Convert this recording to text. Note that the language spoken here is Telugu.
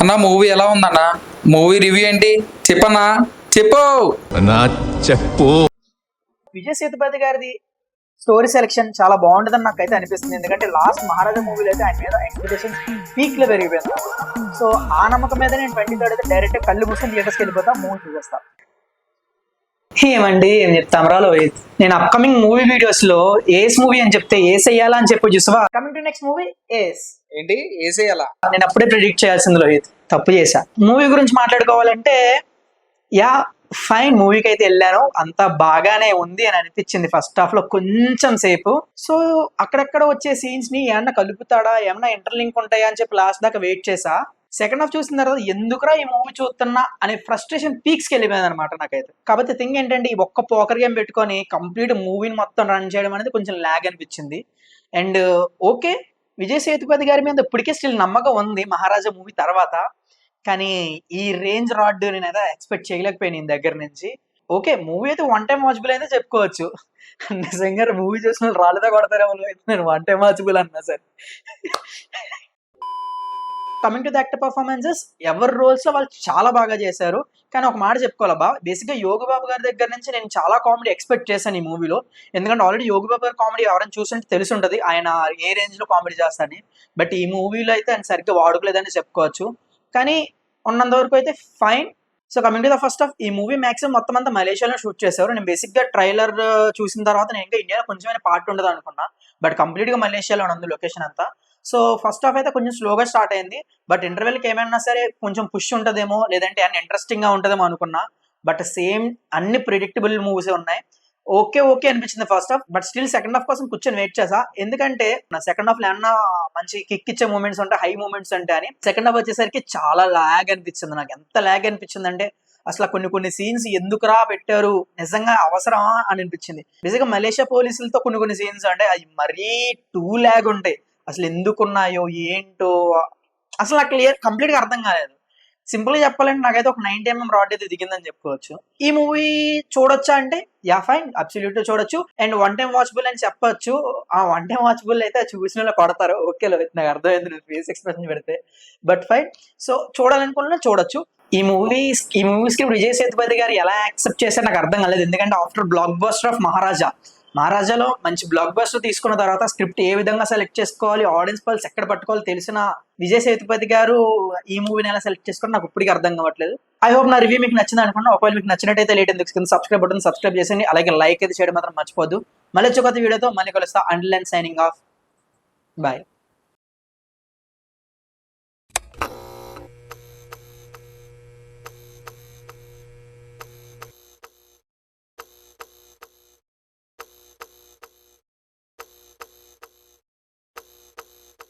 అన్న మూవీ ఎలా ఉందన్న? మూవీ రివ్యూ ఏంటి చెప్పన్నా? చెప్పు నా చెప్పు. విజయ్ సేతుపతి గారిది స్టోరీ సెలెక్షన్ చాలా బాగుంటుందని నాకైతే అనిపిస్తుంది. ఎందుకంటే లాస్ట్ మహారాజా మూవీలో అయితే ఆయన మీద ఎక్స్పెక్టేషన్స్ పీక్ లో పెరిగిపోయింది. సో ఆ నమ్మకం మీద నేను 23rd అయితే డైరెక్ట్ కళ్ళు మూసుకొని థియేటర్స్కి వెళ్ళిపోతా, మూవీ చూసేస్తా. ఏమండి ఏం చెప్తాం రా లోహిత్, నేను అప్కమింగ్ మూవీ వీడియోస్ లో ఏస్ మూవీ అని చెప్తే ఏస్ అయ్యాలా అని చెప్పు చూసావా. కమింగ్ టు నెక్స్ట్ మూవీ ఏస్. ఏంటి ఏసేయాలా? నేను అప్పుడే ప్రిడిక్ట్ చేయాల్సింది లోహిత్, తప్పు చేశా. మూవీ గురించి మాట్లాడుకోవాలంటే యా ఫైన్, మూవీకి అయితే వెళ్ళాను, అంతా బాగానే ఉంది అని అనిపించింది ఫస్ట్ హాఫ్ లో కొంచెం సేపు. సో అక్కడెక్కడ వచ్చే సీన్స్ ని ఏమన్నా కలుపుతాడా, ఏమన్నా ఇంటర్లింక్ ఉంటాయా అని చెప్పి లాస్ట్ దాకా వెయిట్ చేసా. సెకండ్ హాఫ్ చూసిన తర్వాత ఎందుకురా ఈ మూవీ చూస్తున్నా అనే ఫ్రస్ట్రేషన్ పీక్స్కి వెళ్ళిపోయింది అనమాట నాకైతే. కాకపోతే థింగ్ ఏంటంటే ఈ ఒక్క పోకర్ గేమ్ పెట్టుకొని కంప్లీట్ మూవీని మొత్తం రన్ చేయడం అనేది కొంచెం ల్యాగ్ అనిపించింది. అండ్ ఓకే, విజయ్ సేతుపతి గారి మీద ఇప్పటికే స్టిల్ నమ్మకం ఉంది మహారాజా మూవీ తర్వాత, కానీ ఈ రేంజ్ రాడ్ నేనైతే ఎక్స్పెక్ట్ చేయలేకపోయాను ఈయన దగ్గర నుంచి. ఓకే, మూవీ అయితే వన్ టైం వాచబుల్ అయితే చెప్పుకోవచ్చు. నిజంగా మూవీ చూసిన రాళ్ళతో కొడతారేమో అయితే నేను వన్ టైం వాచబుల్ అన్నా సరే. Coming to the actor performances, ఎవరి రోల్స్ లో వాళ్ళు చాలా బాగా చేశారు. కానీ ఒక మాట చెప్పుకోవాలబ్బా, బేసిక్గా యోగిబాబు గారి దగ్గర నుంచి నేను చాలా కామెడీ ఎక్స్పెక్ట్ చేశాను ఈ మూవీలో. ఎందుకంటే ఆల్రెడీ యోగిబాబు గారి కామెడీ ఎవరైనా చూస్తుంటే తెలిసి ఉంటుంది ఆయన ఏ రేంజ్ లో కామెడీ చేస్తారని. బట్ ఈ మూవీలో అయితే ఆయన సరిగ్గా వాడుకోలేదని చెప్పుకోవచ్చు. కానీ ఉన్నంత వరకు అయితే fine. So coming to the first half, ఈ మూవీ మాక్సిమం మొత్తం అంతా మలేషియాలో షూట్ చేశారు. నేను బేసిక్గా ట్రైలర్ చూసిన తర్వాత నేను ఇంకా ఇండియాలో కొంచెమైనా పార్ట్ ఉండదు అనుకున్నా, బట్ కంప్లీట్గా మలేషియాలో ఉంది లొకేషన్ అంతా. సో ఫస్ట్ హాఫ్ అయితే కొంచెం స్లోగా స్టార్ట్ అయింది, బట్ ఇంటర్వెల్కి ఏమైనా సరే కొంచెం పుష్ ఉంటుందేమో, లేదంటే అన్ని ఇంట్రెస్టింగ్గా ఉంటుందేమో అనుకున్నా. బట్ సేమ్ అన్ని ప్రిడిక్టబుల్ మూవీస్ ఉన్నాయి. ఓకే ఓకే అనిపించింది first half, but still second half కోసం కూర్చొని వెయిట్ చేసా. ఎందుకంటే నా సెకండ్ హాఫ్ లో ఏమన్నా మంచి కిక్ ఇచ్చే మూమెంట్స్ ఉంటాయి, హై మూమెంట్స్ ఉంటాయి అని. సెకండ్ హాఫ్ వచ్చేసరికి చాలా లాగ్ అనిపించింది నాకు. ఎంత లాగ్ అనిపించింది అంటే అసలు కొన్ని సీన్స్ ఎందుకురా పెట్టారు, నిజంగా అవసరమా అని అనిపించింది. నిజంగా మలేషియా పోలీసులతో కొన్ని సీన్స్ అంటే అవి మరీ టూ లాగ్ ఉంటాయి. అసలు ఎందుకున్నాయో ఏంటో అసలు నాకు కంప్లీట్ గా అర్థం కాలేదు. సింపుల్ గా చెప్పాలంటే నాకైతే ఒక 90 mm రాడ్ అయితే దిగిందని చెప్పుకోవచ్చు. ఈ మూవీ చూడొచ్చా అంటే యా ఫైన్, అబ్సల్యూట్ చూడొచ్చు. అండ్ వన్ టైం వాచబుల్ అని చెప్పొచ్చు. ఆ వన్ టైం వాచబుల్ అయితే చూసిన వాళ్ళు కొడతారు, ఓకే నాకు అర్థమైంది నేను ఫేస్ ఎక్స్ప్రెషన్ పెడితే. బట్ ఫైన్, సో చూడాలనుకున్నా చూడొచ్చు. ఈ మూవీ స్క్రిప్ట్ విజయ్ సేతుపతి గారు ఎలా యాక్సెప్ట్ చేశారు నాకు అర్థం కాలేదు. ఎందుకంటే ఆఫ్టర్ బ్లాక్ బస్టర్ ఆఫ్ మహారాజాలో మంచి బ్లాక్ బస్టర్ తీసుకున్న తర్వాత స్క్రిప్ట్ ఏ విధంగా సెలెక్ట్ చేసుకోవాలి, ఆడియన్స్ పల్స్ ఎక్కడ పట్టుకోవాలి తెలిసిన విజయ్ సేతుపతి గారు ఈ మూవీని ఎలా సెలెక్ట్ చేసుకోవాలి నాకు ఇప్పటికీ అర్థం కావట్లేదు. ఐ హోప్ నా రివ్యూ మీకు నచ్చింది అనుకున్నా. ఒకవేళ మీకు నచ్చినట్టయితే లేట్ ఎందుకు కింద సబ్స్క్రైబ్ బటన్ సబ్స్క్రైబ్ చేయండి, అలాగే లైక్ అయితే చేయడం మాత్రం మర్చిపోద్దు. మళ్ళీ కొత్త వీడియోతో మళ్ళీ కలుస్తా. Until then signing off, bye.